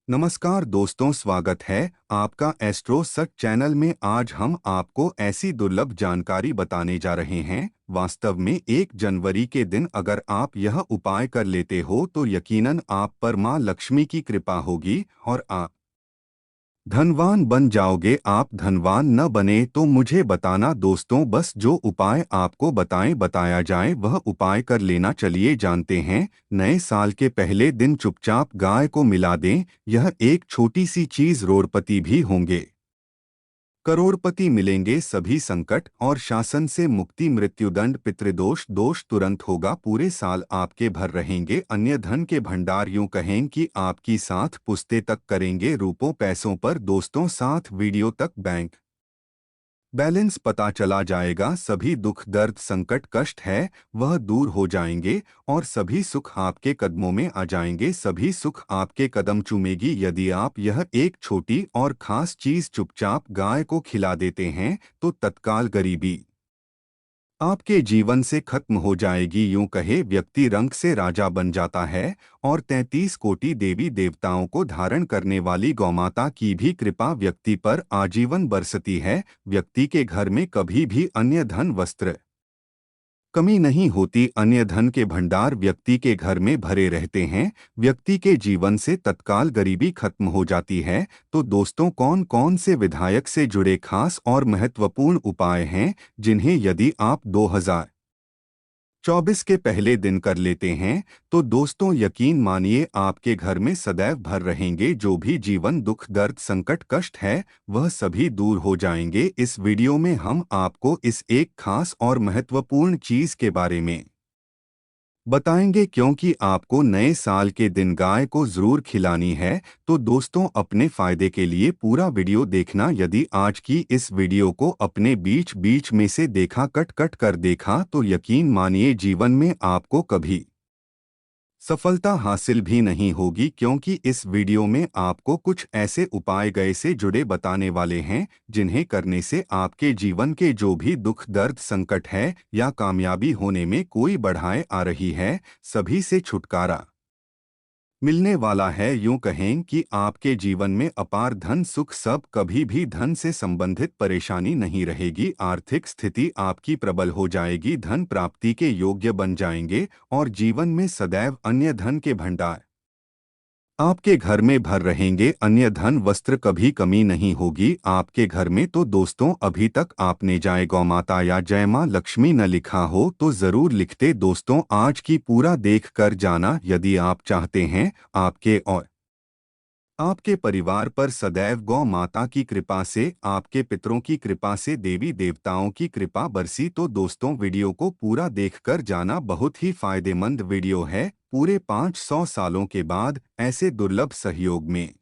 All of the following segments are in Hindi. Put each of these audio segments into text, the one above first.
नमस्कार दोस्तों, स्वागत है आपका एस्ट्रो सच चैनल में। आज हम आपको ऐसी दुर्लभ जानकारी बताने जा रहे हैं। वास्तव में 1 जनवरी के दिन अगर आप यह उपाय कर लेते हो तो यकीनन आप पर मां लक्ष्मी की कृपा होगी और आप धनवान बन जाओगे। आप धनवान न बने तो मुझे बताना दोस्तों, बस जो उपाय आपको बताया जाए वह उपाय कर लेना। चलिए जानते हैं। नए साल के पहले दिन चुपचाप गाय को मिला दें। यह एक छोटी सी चीज, करोड़पति भी होंगे। करोड़पति मिलेंगे, सभी संकट और शासन से मुक्ति, मृत्युदंड, पितृदोष दोष तुरंत होगा। पूरे साल आपके भर रहेंगे अन्य धन के भंडार। यूं कहें कि आपकी साथ पुश्ते तक करेंगे रूपों पैसों पर। दोस्तों, साथ वीडियो तक बैंक बैलेंस पता चला जाएगा। सभी दुख दर्द संकट कष्ट है वह दूर हो जाएंगे और सभी सुख आपके कदमों में आ जाएंगे। सभी सुख आपके कदम चूमेगी यदि आप यह एक छोटी और खास चीज चुपचाप गाय को खिला देते हैं तो तत्काल गरीबी आपके जीवन से खत्म हो जाएगी। यूं कहे व्यक्ति रंग से राजा बन जाता है और 33 कोटि देवी देवताओं को धारण करने वाली गौमाता की भी कृपा व्यक्ति पर आजीवन बरसती है। व्यक्ति के घर में कभी भी अन्य धन वस्त्र कमी नहीं होती। अन्य धन के भंडार व्यक्ति के घर में भरे रहते हैं। व्यक्ति के जीवन से तत्काल गरीबी खत्म हो जाती है। तो दोस्तों, कौन कौन से विधायक से जुड़े खास और महत्वपूर्ण उपाय हैं जिन्हें यदि आप 2024 के पहले दिन कर लेते हैं तो दोस्तों यकीन मानिए आपके घर में सदैव भर रहेंगे। जो भी जीवन दुख दर्द संकट कष्ट है वह सभी दूर हो जाएंगे। इस वीडियो में हम आपको इस एक खास और महत्वपूर्ण चीज के बारे में बताएंगे, क्योंकि आपको नए साल के दिन गाय को जरूर खिलानी है। तो दोस्तों, अपने फायदे के लिए पूरा वीडियो देखना। यदि आज की इस वीडियो को अपने बीच बीच में से देखा, कट कट कर देखा, तो यकीन मानिए जीवन में आपको कभी सफलता हासिल भी नहीं होगी। क्योंकि इस वीडियो में आपको कुछ ऐसे उपाय गए से जुड़े बताने वाले हैं जिन्हें करने से आपके जीवन के जो भी दुख दर्द संकट है या कामयाबी होने में कोई बढ़ाए आ रही है, सभी से छुटकारा मिलने वाला है। यूं कहें कि आपके जीवन में अपार धन सुख, सब कभी भी धन से संबंधित परेशानी नहीं रहेगी। आर्थिक स्थिति आपकी प्रबल हो जाएगी, धन प्राप्ति के योग्य बन जाएंगे और जीवन में सदैव अन्य धन के भंडार आपके घर में भर रहेंगे। अन्य धन वस्त्र कभी कमी नहीं होगी आपके घर में। तो दोस्तों, अभी तक आपने जय गौ माता या जय मां लक्ष्मी न लिखा हो तो जरूर लिखते। दोस्तों, आज की पूरा देख कर जाना। यदि आप चाहते हैं आपके और आपके परिवार पर सदैव गौ माता की कृपा से, आपके पितरों की कृपा से, देवी देवताओं की कृपा बरसी, तो दोस्तों वीडियो को पूरा देखकर जाना। बहुत ही फायदेमंद वीडियो है। पूरे 500 सालों के बाद ऐसे दुर्लभ सहयोग में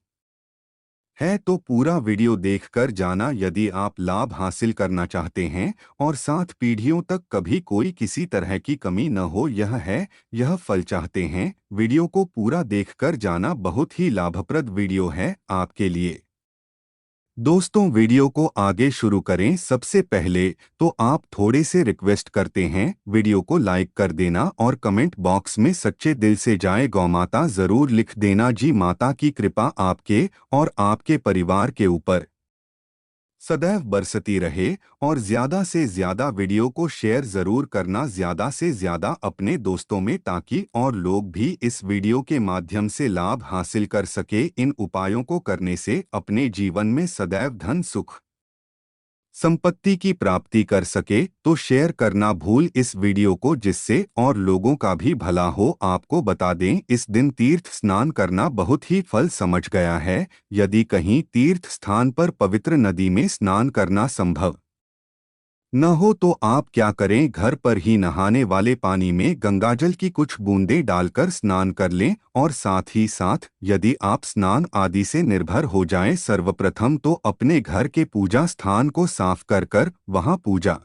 है तो पूरा वीडियो देखकर जाना। यदि आप लाभ हासिल करना चाहते हैं और 7 पीढ़ियों तक कभी कोई किसी तरह की कमी न हो, यह फल चाहते हैं, वीडियो को पूरा देखकर जाना। बहुत ही लाभप्रद वीडियो है आपके लिए। दोस्तों, वीडियो को आगे शुरू करें सबसे पहले तो आप थोड़े से रिक्वेस्ट करते हैं, वीडियो को लाइक कर देना और कमेंट बॉक्स में सच्चे दिल से जय गौ माता जरूर लिख देना जी। माता की कृपा आपके और आपके परिवार के ऊपर सदैव बरसती रहे और ज्यादा से ज्यादा वीडियो को शेयर जरूर करना, ज्यादा से ज्यादा अपने दोस्तों में, ताकि और लोग भी इस वीडियो के माध्यम से लाभ हासिल कर सके। इन उपायों को करने से अपने जीवन में सदैव धन सुख संपत्ति की प्राप्ति कर सके। तो शेयर करना भूल इस वीडियो को, जिससे और लोगों का भी भला हो। आपको बता दें, इस दिन तीर्थ स्नान करना बहुत ही फल समझ गया है। यदि कहीं तीर्थ स्थान पर पवित्र नदी में स्नान करना संभव न हो तो आप क्या करें, घर पर ही नहाने वाले पानी में गंगाजल की कुछ बूंदें डालकर स्नान कर लें। और साथ ही साथ यदि आप स्नान आदि से निर्भर हो जाएं, सर्वप्रथम तो अपने घर के पूजा स्थान को साफ कर वहां पूजा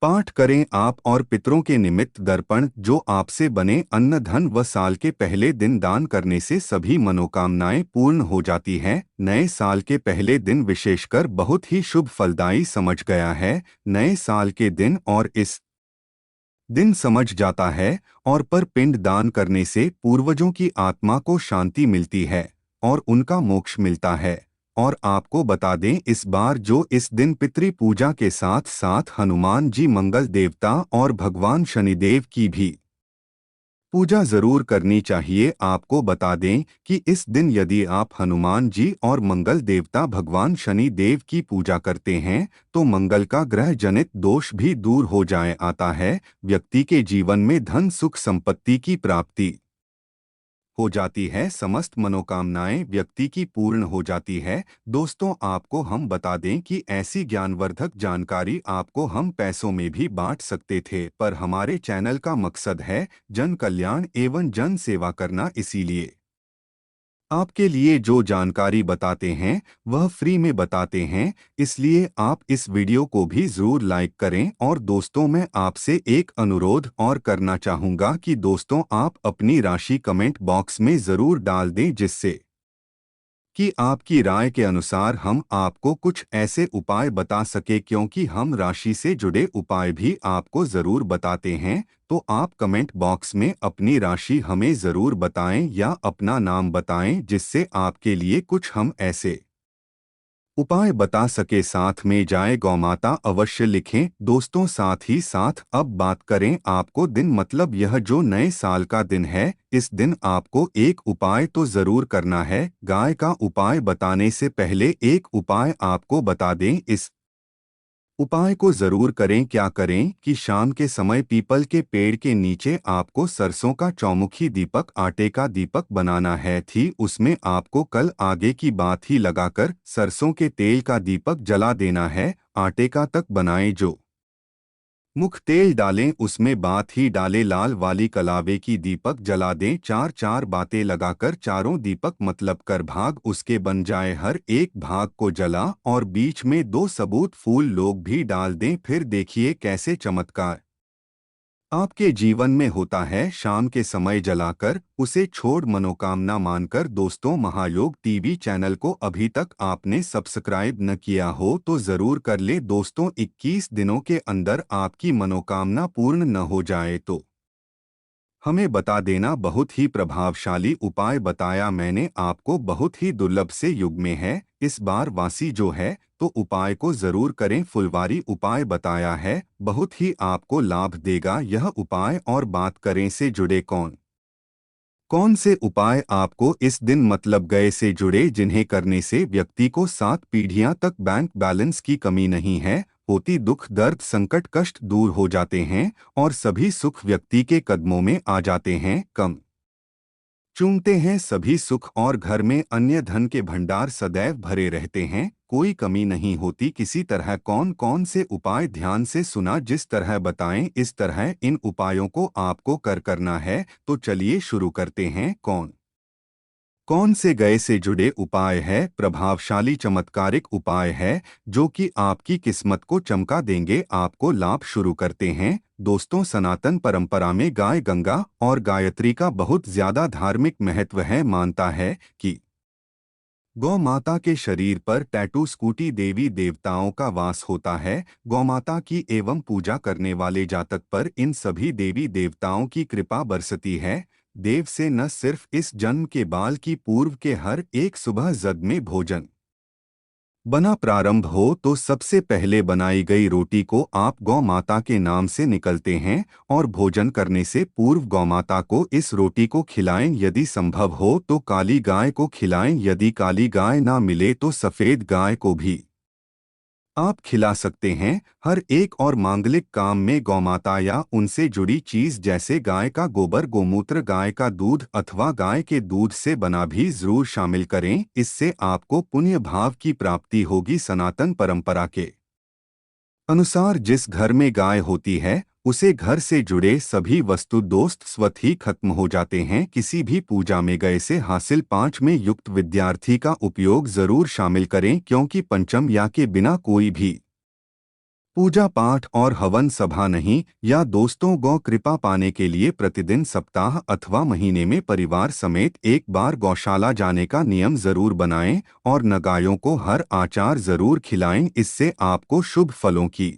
पाठ करें। आप और पितरों के निमित्त दर्पण, जो आपसे बने अन्न धन व साल के पहले दिन दान करने से सभी मनोकामनाएं पूर्ण हो जाती हैं। नए साल के पहले दिन विशेषकर बहुत ही शुभ फलदायी समझ गया है। नए साल के दिन और इस दिन समझ जाता है और पर पिंड दान करने से पूर्वजों की आत्मा को शांति मिलती है और उनका मोक्ष मिलता है। और आपको बता दें, इस बार जो इस दिन पितृ पूजा के साथ साथ हनुमान जी मंगल देवता और भगवान शनिदेव की भी पूजा जरूर करनी चाहिए। आपको बता दें कि इस दिन यदि आप हनुमान जी और मंगल देवता भगवान शनि देव की पूजा करते हैं तो मंगल का ग्रह जनित दोष भी दूर हो जाए आता है। व्यक्ति के जीवन में धन सुख संपत्ति की प्राप्ति हो जाती है, समस्त मनोकामनाएं व्यक्ति की पूर्ण हो जाती है। दोस्तों, आपको हम बता दें कि ऐसी ज्ञानवर्धक जानकारी आपको हम पैसों में भी बांट सकते थे, पर हमारे चैनल का मकसद है जन कल्याण एवं जन सेवा करना, इसीलिए आपके लिए जो जानकारी बताते हैं वह फ्री में बताते हैं। इसलिए आप इस वीडियो को भी जरूर लाइक करें। और दोस्तों, मैं आपसे एक अनुरोध और करना चाहूँगा कि दोस्तों आप अपनी राशि कमेंट बॉक्स में ज़रूर डाल दें, जिससे कि आपकी राय के अनुसार हम आपको कुछ ऐसे उपाय बता सके, क्योंकि हम राशि से जुड़े उपाय भी आपको ज़रूर बताते हैं। तो आप कमेंट बॉक्स में अपनी राशि हमें ज़रूर बताएं या अपना नाम बताएं, जिससे आपके लिए कुछ हम ऐसे उपाय बता सके। साथ में जाए गौमाता अवश्य लिखें। दोस्तों, साथ ही साथ अब बात करें आपको दिन, मतलब यह जो नए साल का दिन है, इस दिन आपको एक उपाय तो जरूर करना है। गाय का उपाय बताने से पहले एक उपाय आपको बता दें। इस उपाय को जरूर करें। क्या करें कि शाम के समय पीपल के पेड़ के नीचे आपको सरसों का चौमुखी दीपक, आटे का दीपक बनाना है। थी उसमें आपको कल आगे की बात ही लगाकर सरसों के तेल का दीपक जला देना है। आटे का तक बनाएं, जो मुख तेल डालें उसमें बात ही डाले, लाल वाली कलावे की दीपक जला दें। चार चार बातें लगाकर चारों दीपक मतलब कर भाग उसके बन जाए, हर एक भाग को जला और बीच में दो सबूत फूल लोग भी डाल दें। फिर देखिए कैसे चमत्कार आपके जीवन में होता है। शाम के समय जलाकर उसे छोड़ मनोकामना मानकर। दोस्तों, महायोग टीवी चैनल को अभी तक आपने सब्सक्राइब न किया हो तो जरूर कर ले। दोस्तों, 21 दिनों के अंदर आपकी मनोकामना पूर्ण न हो जाए तो हमें बता देना। बहुत ही प्रभावशाली उपाय बताया मैंने आपको, बहुत ही दुर्लभ से युग में है। इस बार वासी जो है तो उपाय को जरूर करें। फुलवारी उपाय बताया है, बहुत ही आपको लाभ देगा यह उपाय। और बात करें से जुड़े कौन कौन से उपाय आपको इस दिन, मतलब गए से जुड़े, जिन्हें करने से व्यक्ति को 7 पीढ़ियां तक बैंक बैलेंस की कमी नहीं है होती, दुख दर्द संकट कष्ट दूर हो जाते हैं और सभी सुख व्यक्ति के कदमों में आ जाते हैं, कम चूमते हैं सभी सुख, और घर में अन्य धन के भंडार सदैव भरे रहते हैं, कोई कमी नहीं होती किसी तरह। कौन कौन से उपाय ध्यान से सुना, जिस तरह बताएं इस तरह इन उपायों को आपको करना है। तो चलिए शुरू करते हैं। कौन कौन से गए से जुड़े उपाय है, प्रभावशाली चमत्कारिक उपाय है जो कि आपकी किस्मत को चमका देंगे, आपको लाभ। शुरू करते हैं। दोस्तों, सनातन परंपरा में गाय गंगा और गायत्री का बहुत ज्यादा धार्मिक महत्व है। मानता है कि गौ माता के शरीर पर टैटू स्कूटी देवी देवताओं का वास होता है। गौ माता की एवं पूजा करने वाले जातक पर इन सभी देवी देवताओं की कृपा बरसती है। देव से न सिर्फ इस जन्म के बाल की पूर्व के हर एक सुबह जद में भोजन बना प्रारंभ हो तो सबसे पहले बनाई गई रोटी को आप गौ माता के नाम से निकलते हैं और भोजन करने से पूर्व गौ माता को इस रोटी को खिलाएं। यदि संभव हो तो काली गाय को खिलाएं, यदि काली गाय ना मिले तो सफेद गाय को भी आप खिला सकते हैं। हर एक और मांगलिक काम में गौमाता या उनसे जुड़ी चीज जैसे गाय का गोबर, गोमूत्र, गाय का दूध अथवा गाय के दूध से बना भी जरूर शामिल करें। इससे आपको पुण्य भाव की प्राप्ति होगी। सनातन परंपरा के अनुसार जिस घर में गाय होती है उसे घर से जुड़े सभी वस्तु दोस्त स्वतः ही खत्म हो जाते हैं। किसी भी पूजा में गए से हासिल 5 में युक्त विद्यार्थी का उपयोग जरूर शामिल करें, क्योंकि पंचम या के बिना कोई भी पूजा पाठ और हवन सभा नहीं। या दोस्तों, गौ कृपा पाने के लिए प्रतिदिन, सप्ताह अथवा महीने में परिवार समेत एक बार गौशाला जाने का नियम जरूर बनाएं और न गायों को हर आचार जरूर खिलाएं। इससे आपको शुभ फलों की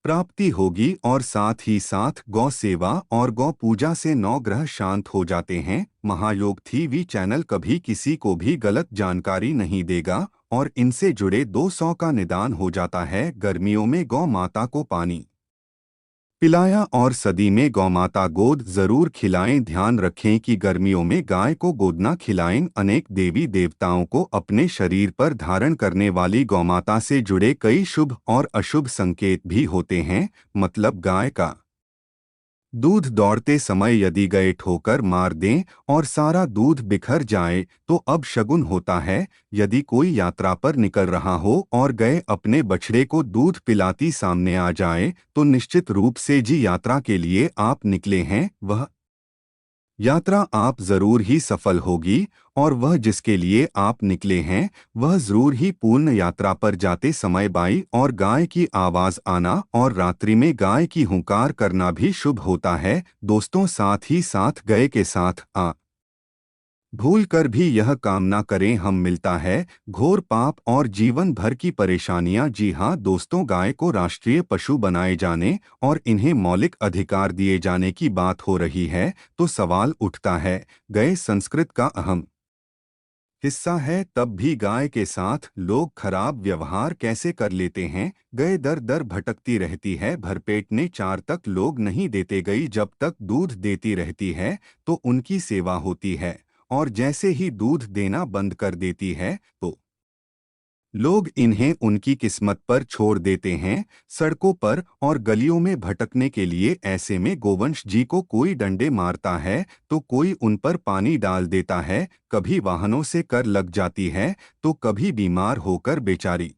प्राप्ति होगी और साथ ही साथ गौ सेवा और गौ पूजा से नवग्रह शांत हो जाते हैं। महायोग टीवी चैनल कभी किसी को भी गलत जानकारी नहीं देगा और इनसे जुड़े 200 का निदान हो जाता है। गर्मियों में गौ माता को पानी पिलाया और सदी में गौमाता गोद जरूर खिलाएं। ध्यान रखें कि गर्मियों में गाय को गोदना खिलाएं। अनेक देवी देवताओं को अपने शरीर पर धारण करने वाली गौमाता से जुड़े कई शुभ और अशुभ संकेत भी होते हैं। मतलब गाय का दूध दौड़ते समय यदि गए ठोकर मार दें और सारा दूध बिखर जाए तो अब शगुन होता है। यदि कोई यात्रा पर निकल रहा हो और गए अपने बछड़े को दूध पिलाती सामने आ जाए तो निश्चित रूप से जी यात्रा के लिए आप निकले हैं वह यात्रा आप जरूर ही सफल होगी और वह जिसके लिए आप निकले हैं वह जरूर ही पूर्ण यात्रा पर जाते समय बाई और गाय की आवाज आना और रात्रि में गाय की हुंकार करना भी शुभ होता है। दोस्तों साथ ही साथ गए के साथ आ भूल कर भी यह कामना करें हम मिलता है घोर पाप और जीवन भर की परेशानियां। जी हाँ दोस्तों, गाय को राष्ट्रीय पशु बनाए जाने और इन्हें मौलिक अधिकार दिए जाने की बात हो रही है तो सवाल उठता है गाय संस्कृत का अहम हिस्सा है तब भी गाय के साथ लोग खराब व्यवहार कैसे कर लेते हैं। गाय दर दर भटकती रहती है, भरपेटने चार तक लोग नहीं देते। गई जब तक दूध देती रहती है तो उनकी सेवा होती है और जैसे ही दूध देना बंद कर देती है तो लोग इन्हें उनकी किस्मत पर छोड़ देते हैं, सड़कों पर और गलियों में भटकने के लिए। ऐसे में गोवंश जी को कोई डंडे मारता है तो कोई उन पर पानी डाल देता है, कभी वाहनों से कर लग जाती है तो कभी बीमार होकर बेचारी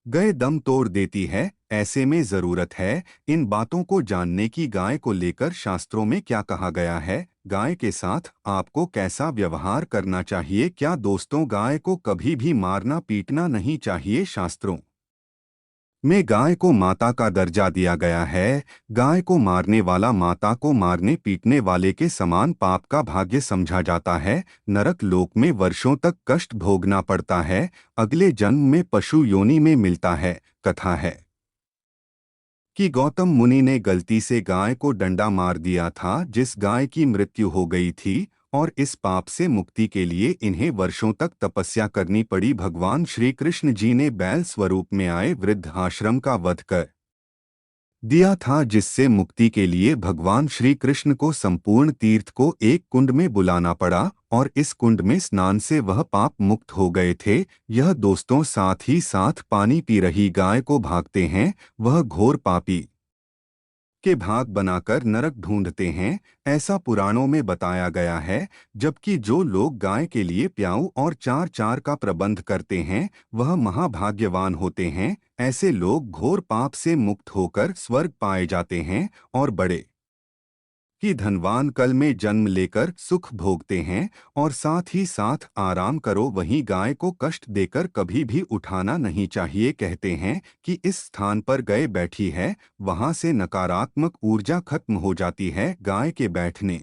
गए दम तोड़ देती है। ऐसे में जरूरत है इन बातों को जानने की गाय को लेकर शास्त्रों में क्या कहा गया है, गाय के साथ आपको कैसा व्यवहार करना चाहिए। क्या दोस्तों गाय को कभी भी मारना पीटना नहीं चाहिए। शास्त्रों में गाय को माता का दर्जा दिया गया है। गाय को मारने वाला माता को मारने पीटने वाले के समान पाप का भाग्य समझा जाता है। नरक लोक में वर्षों तक कष्ट भोगना पड़ता है, अगले जन्म में पशु योनि में मिलता है। कथा है कि गौतम मुनि ने गलती से गाय को डंडा मार दिया था जिस गाय की मृत्यु हो गई थी और इस पाप से मुक्ति के लिए इन्हें वर्षों तक तपस्या करनी पड़ी। भगवान श्री कृष्ण जी ने बैल स्वरूप में आए वृद्ध आश्रम का वध कर दिया था जिससे मुक्ति के लिए भगवान श्री कृष्ण को संपूर्ण तीर्थ को एक कुंड में बुलाना पड़ा और इस कुंड में स्नान से वह पाप मुक्त हो गए थे। यह दोस्तों साथ ही साथ पानी पी रही गाय को भागते हैं, वह घोर पापी के भाग बनाकर नरक ढूंढते हैं, ऐसा पुराणों में बताया गया है। जबकि जो लोग गाय के लिए प्याऊ और चार चार का प्रबंध करते हैं वह महाभाग्यवान होते हैं। ऐसे लोग घोर पाप से मुक्त होकर स्वर्ग पाए जाते हैं और बड़े कि धनवान कल में जन्म लेकर सुख भोगते हैं और साथ ही साथ आराम करो। वहीं गाय को कष्ट देकर कभी भी उठाना नहीं चाहिए। कहते हैं कि इस स्थान पर गए बैठी है, वहां से नकारात्मक ऊर्जा खत्म हो जाती है। गाय के बैठने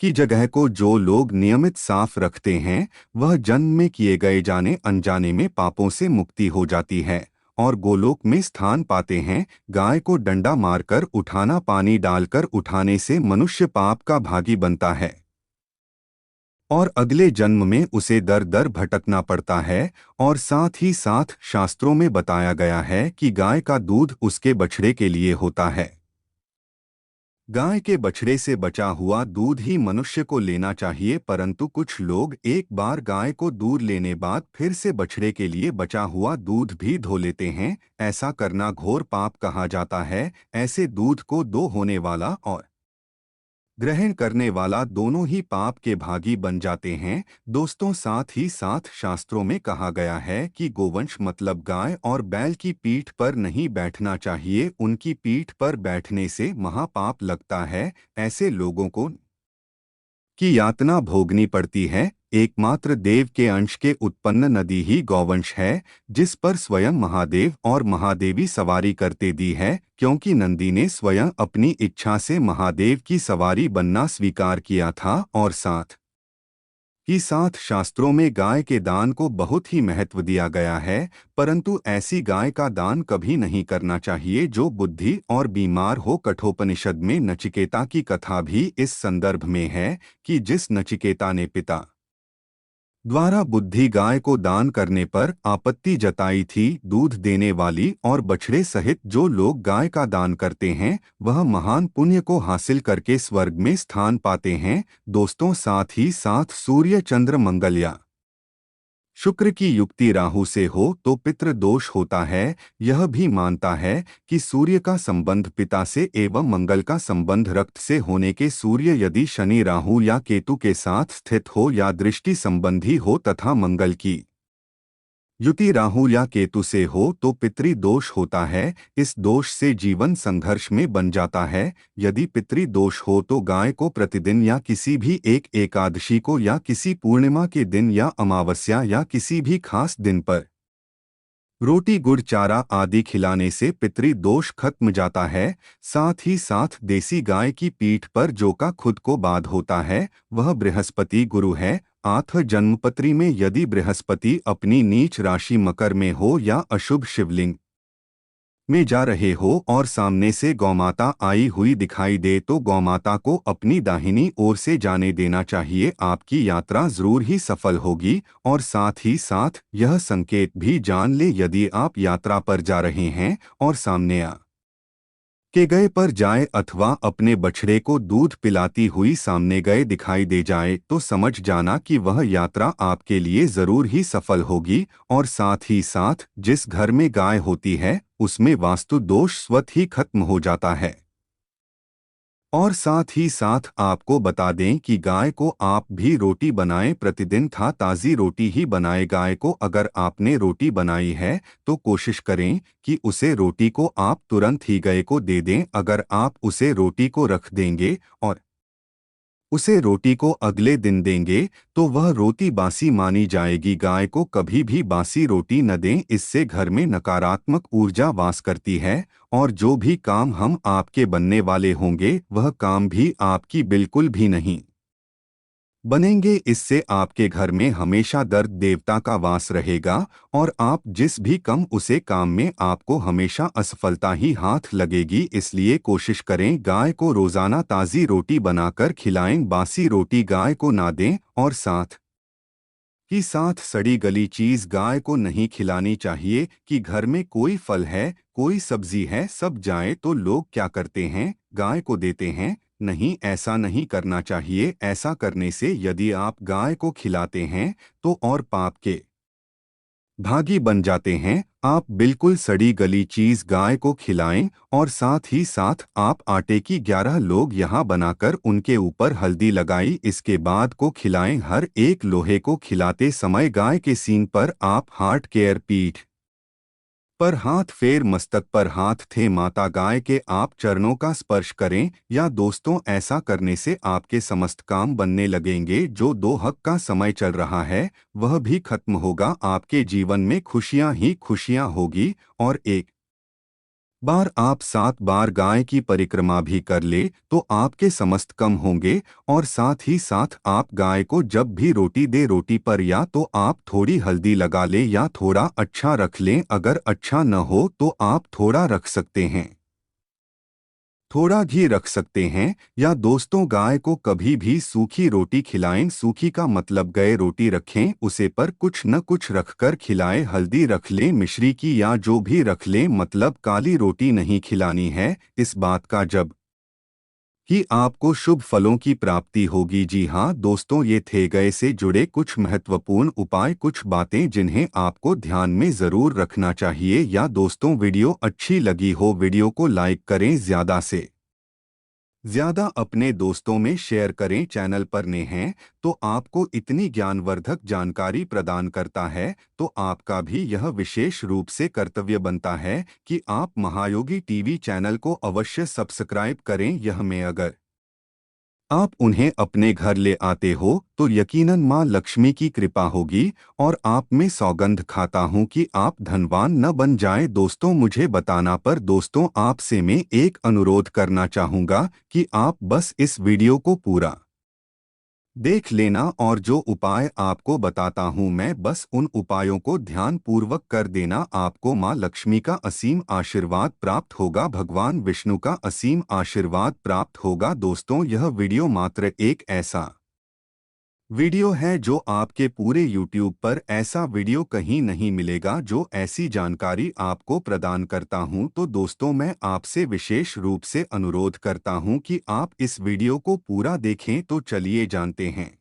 की जगह को जो लोग नियमित साफ रखते हैं वह जन्म में किए गए जाने अनजाने में पापों से मुक्ति हो जाती है और गोलोक में स्थान पाते हैं। गाय को डंडा मारकर उठाना, पानी डालकर उठाने से मनुष्य पाप का भागी बनता है और अगले जन्म में उसे दर दर भटकना पड़ता है। और साथ ही साथ शास्त्रों में बताया गया है कि गाय का दूध उसके बछड़े के लिए होता है। गाय के बछड़े से बचा हुआ दूध ही मनुष्य को लेना चाहिए, परंतु कुछ लोग एक बार गाय को दूध लेने बाद फिर से बछड़े के लिए बचा हुआ दूध भी धो लेते हैं। ऐसा करना घोर पाप कहा जाता है। ऐसे दूध को दो होने वाला और ग्रहण करने वाला दोनों ही पाप के भागी बन जाते हैं। दोस्तों साथ ही साथ शास्त्रों में कहा गया है कि गोवंश मतलब गाय और बैल की पीठ पर नहीं बैठना चाहिए, उनकी पीठ पर बैठने से महापाप लगता है। ऐसे लोगों को की यातना भोगनी पड़ती है। एकमात्र देव के अंश के उत्पन्न नदी ही गौवंश है जिस पर स्वयं महादेव और महादेवी सवारी करते दी है, क्योंकि नंदी ने स्वयं अपनी इच्छा से महादेव की सवारी बनना स्वीकार किया था और साथ ही साथ शास्त्रों में गाय के दान को बहुत ही महत्व दिया गया है, परंतु ऐसी गाय का दान कभी नहीं करना चाहिए जो बुद्धि और बीमार हो। कठोपनिषद में नचिकेता की कथा भी इस संदर्भ में है कि जिस नचिकेता ने पिता द्वारा बुद्धि गाय को दान करने पर आपत्ति जताई थी, दूध देने वाली और बछड़े सहित जो लोग गाय का दान करते हैं वह महान पुण्य को हासिल करके स्वर्ग में स्थान पाते हैं। दोस्तों, साथ ही साथ सूर्य चंद्र मंगल या शुक्र की युक्ति राहु से हो तो पितृ दोष होता है। यह भी मानता है कि सूर्य का संबंध पिता से एवं मंगल का संबंध रक्त से होने के सूर्य यदि शनि राहु या केतु के साथ स्थित हो या दृष्टि संबंधी हो तथा मंगल की युति राहु या केतु से हो तो पितृ दोष होता है। इस दोष से जीवन संघर्ष में बन जाता है। यदि पितृ दोष हो तो गाय को प्रतिदिन या किसी भी एक एकादशी को या किसी पूर्णिमा के दिन या अमावस्या या किसी भी खास दिन पर रोटी गुड़ चारा आदि खिलाने से पितृ दोष खत्म जाता है। साथ ही साथ देसी गाय की पीठ पर जो का खुद को बाध होता है वह बृहस्पति गुरु है। आठ जन्मपत्री में यदि बृहस्पति अपनी नीच राशि मकर में हो या अशुभ शिवलिंग में जा रहे हो और सामने से गौमाता आई हुई दिखाई दे तो गौमाता को अपनी दाहिनी ओर से जाने देना चाहिए। आपकी यात्रा जरूर ही सफल होगी। और साथ ही साथ यह संकेत भी जान ले यदि आप यात्रा पर जा रहे हैं और सामने आ के गए पर जाए अथवा अपने बछड़े को दूध पिलाती हुई सामने गए दिखाई दे जाए तो समझ जाना कि वह यात्रा आपके लिए जरूर ही सफल होगी। और साथ ही साथ जिस घर में गाय होती है उसमें वास्तु दोष स्वतः ही खत्म हो जाता है। और साथ ही साथ आपको बता दें कि गाय को आप भी रोटी बनाएं, प्रतिदिन ताज़ी रोटी ही बनाए। गाय को अगर आपने रोटी बनाई है तो कोशिश करें कि उसे रोटी को आप तुरंत ही गाय को दे दें। अगर आप उसे रोटी को रख देंगे और उसे रोटी को अगले दिन देंगे तो वह रोटी बासी मानी जाएगी। गाय को कभी भी बासी रोटी न दें, इससे घर में नकारात्मक ऊर्जा वास करती है और जो भी काम हम आपके बनने वाले होंगे वह काम भी आपकी बिल्कुल भी नहीं बनेंगे। इससे आपके घर में हमेशा दर्द देवता का वास रहेगा और आप जिस भी कम उसे काम में आपको हमेशा असफलता ही हाथ लगेगी। इसलिए कोशिश करें गाय को रोजाना ताज़ी रोटी बनाकर खिलाएं, बासी रोटी गाय को ना दें। और साथ ही साथ सड़ी गली चीज गाय को नहीं खिलानी चाहिए। कि घर में कोई फल है कोई सब्जी है सब जाए तो लोग क्या करते हैं गाय को देते हैं। नहीं, ऐसा नहीं करना चाहिए। ऐसा करने से यदि आप गाय को खिलाते हैं तो और पाप के भागी बन जाते हैं। आप बिल्कुल सड़ी गली चीज गाय को खिलाएं। और साथ ही साथ आप आटे की 11 लोग यहाँ बनाकर उनके ऊपर हल्दी लगाई इसके बाद को खिलाएं। हर एक लोहे को खिलाते समय गाय के सींग पर आप हार्ट केयर पीठ पर हाथ फेर मस्तक पर हाथ थे माता गाय के आप चरणों का स्पर्श करें। या दोस्तों, ऐसा करने से आपके समस्त काम बनने लगेंगे। जो दो हक का समय चल रहा है वह भी खत्म होगा। आपके जीवन में खुशियां ही खुशियां होगी। और एक बार आप 7 बार गाय की परिक्रमा भी कर ले तो आपके समस्त कम होंगे। और साथ ही साथ आप गाय को जब भी रोटी दे रोटी पर या तो आप थोड़ी हल्दी लगा ले या थोड़ा अच्छा रख लें। अगर अच्छा न हो तो आप थोड़ा रख सकते हैं, थोड़ा घी रख सकते हैं। या दोस्तों, गाय को कभी भी सूखी रोटी खिलाएं। सूखी का मतलब गए रोटी रखें उसे पर कुछ न कुछ रखकर खिलाएं। हल्दी रख लें मिश्री की या जो भी रख लें, मतलब काली रोटी नहीं खिलानी है। इस बात का जब कि आपको शुभ फलों की प्राप्ति होगी। जी हाँ दोस्तों, ये थे गए से जुड़े कुछ महत्वपूर्ण उपाय, कुछ बातें जिन्हें आपको ध्यान में ज़रूर रखना चाहिए। या दोस्तों, वीडियो अच्छी लगी हो वीडियो को लाइक करें, ज़्यादा से ज़्यादा अपने दोस्तों में शेयर करें। चैनल पर नए हैं तो आपको इतनी ज्ञानवर्धक जानकारी प्रदान करता है तो आपका भी यह विशेष रूप से कर्तव्य बनता है कि आप महायोगी टीवी चैनल को अवश्य सब्सक्राइब करें। यह में अगर आप उन्हें अपने घर ले आते हो तो यकीनन माँ लक्ष्मी की कृपा होगी। और आप में सौगंध खाता हूँ कि आप धनवान न बन जाए। दोस्तों, मुझे बताना पर दोस्तों आपसे मैं एक अनुरोध करना चाहूँगा कि आप बस इस वीडियो को पूरा देख लेना, और जो उपाय आपको बताता हूँ मैं बस उन उपायों को ध्यान पूर्वक कर देना। आपको माँ लक्ष्मी का असीम आशीर्वाद प्राप्त होगा, भगवान विष्णु का असीम आशीर्वाद प्राप्त होगा। दोस्तों, यह वीडियो मात्र एक ऐसा वीडियो है जो आपके पूरे YouTube पर ऐसा वीडियो कहीं नहीं मिलेगा जो ऐसी जानकारी आपको प्रदान करता हूं। तो दोस्तों, मैं आपसे विशेष रूप से अनुरोध करता हूं कि आप इस वीडियो को पूरा देखें। तो चलिए जानते हैं,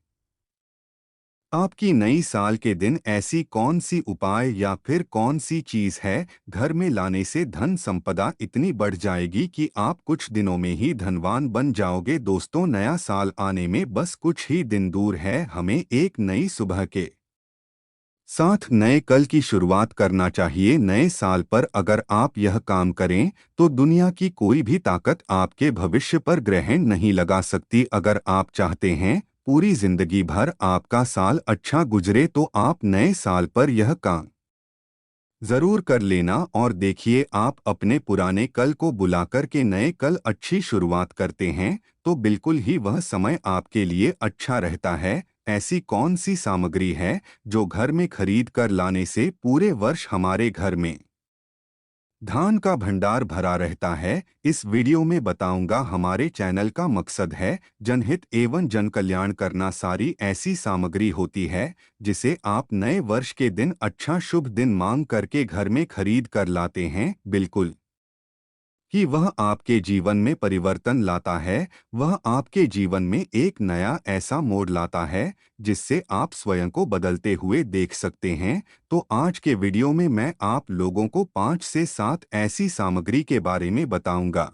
आपकी नई साल के दिन ऐसी कौन सी उपाय या फिर कौन सी चीज है घर में लाने से धन संपदा इतनी बढ़ जाएगी कि आप कुछ दिनों में ही धनवान बन जाओगे। दोस्तों, नया साल आने में बस कुछ ही दिन दूर है। हमें एक नई सुबह के साथ नए कल की शुरुआत करना चाहिए। नए साल पर अगर आप यह काम करें तो दुनिया की कोई भी ताकत आपके भविष्य पर ग्रहण नहीं लगा सकती। अगर आप चाहते हैं पूरी जिंदगी भर आपका साल अच्छा गुजरे तो आप नए साल पर यह काम जरूर कर लेना। और देखिए, आप अपने पुराने कल को बुलाकर के नए कल अच्छी शुरुआत करते हैं तो बिल्कुल ही वह समय आपके लिए अच्छा रहता है। ऐसी कौन सी सामग्री है जो घर में खरीद कर लाने से पूरे वर्ष हमारे घर में धान का भंडार भरा रहता है? इस वीडियो में बताऊंगा। हमारे चैनल का मकसद है जनहित एवं जन कल्याण करना। सारी ऐसी सामग्री होती है जिसे आप नए वर्ष के दिन अच्छा शुभ दिन मांग करके घर में खरीद कर लाते हैं। बिल्कुल कि वह आपके जीवन में परिवर्तन लाता है। वह आपके जीवन में एक नया ऐसा मोड़ लाता है जिससे आप स्वयं को बदलते हुए देख सकते हैं। तो आज के वीडियो में मैं आप लोगों को 5 से 7 ऐसी सामग्री के बारे में बताऊंगा।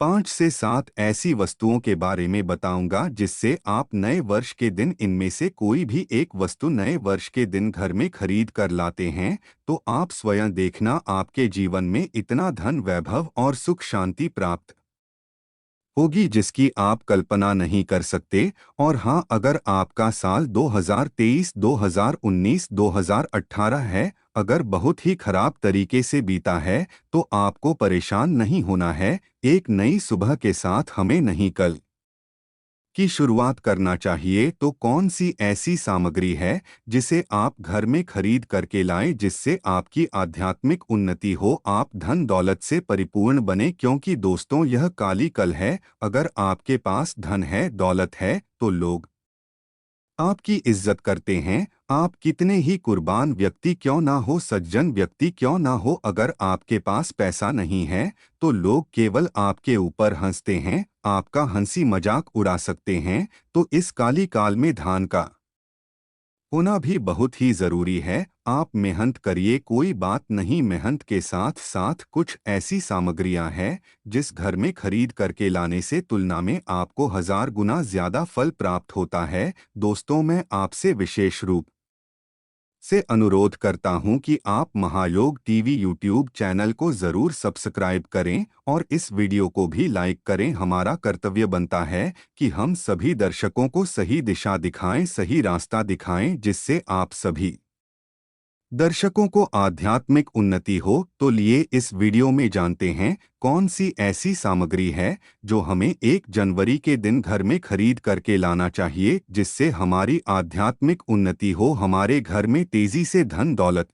5 से 7 ऐसी वस्तुओं के बारे में बताऊंगा जिससे आप नए वर्ष के दिन इनमें से कोई भी एक वस्तु नए वर्ष के दिन घर में खरीद कर लाते हैं तो आप स्वयं देखना, आपके जीवन में इतना धन वैभव और सुख शांति प्राप्त होगी जिसकी आप कल्पना नहीं कर सकते। और हाँ, अगर आपका साल 2023, 2019, 2018 है, अगर बहुत ही खराब तरीके से बीता है तो आपको परेशान नहीं होना है। एक नई सुबह के साथ हमें नहीं कल की शुरुआत करना चाहिए। तो कौन सी ऐसी सामग्री है जिसे आप घर में खरीद करके लाएं जिससे आपकी आध्यात्मिक उन्नति हो, आप धन दौलत से परिपूर्ण बने? क्योंकि दोस्तों, यह काली कल है। अगर आपके पास धन है, दौलत है तो लोग आपकी इज्जत करते हैं। आप कितने ही कुर्बान व्यक्ति क्यों ना हो, सज्जन व्यक्ति क्यों ना हो, अगर आपके पास पैसा नहीं है तो लोग केवल आपके ऊपर हंसते हैं, आपका हंसी मजाक उड़ा सकते हैं। तो इस काली काल में धान का होना भी बहुत ही जरूरी है। आप मेहनत करिए, कोई बात नहीं। मेहनत के साथ साथ कुछ ऐसी सामग्रियां हैं जिस घर में खरीद करके लाने से तुलना में आपको 1000 गुना ज्यादा फल प्राप्त होता है। दोस्तों, मैं आपसे विशेष रूप से अनुरोध करता हूं कि आप महायोग टीवी यूट्यूब चैनल को जरूर सब्सक्राइब करें और इस वीडियो को भी लाइक करें। हमारा कर्तव्य बनता है कि हम सभी दर्शकों को सही दिशा दिखाएं, सही रास्ता दिखाएं, जिससे आप सभी दर्शकों को आध्यात्मिक उन्नति हो। तो लिए इस वीडियो में जानते हैं कौन सी ऐसी सामग्री है जो हमें 1 जनवरी के दिन घर में खरीद करके लाना चाहिए जिससे हमारी आध्यात्मिक उन्नति हो, हमारे घर में तेजी से धन दौलत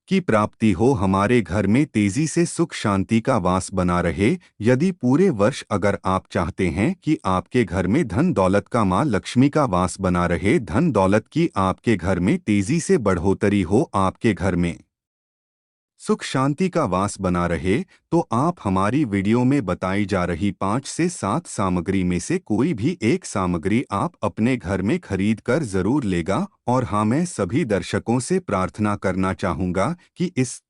की प्राप्ति हो, हमारे घर में तेजी से सुख शांति का वास बना रहे। यदि पूरे वर्ष अगर आप चाहते हैं कि आपके घर में धन दौलत का माँ लक्ष्मी का वास बना रहे, धन दौलत की आपके घर में तेजी से बढ़ोतरी हो, आपके घर में सुख शांति का वास बना रहे, तो आप हमारी वीडियो में बताई जा रही 5 से 7 सामग्री में से कोई भी एक सामग्री आप अपने घर में खरीद कर जरूर लेगा। और हाँ, मैं सभी दर्शकों से प्रार्थना करना चाहूँगा कि इस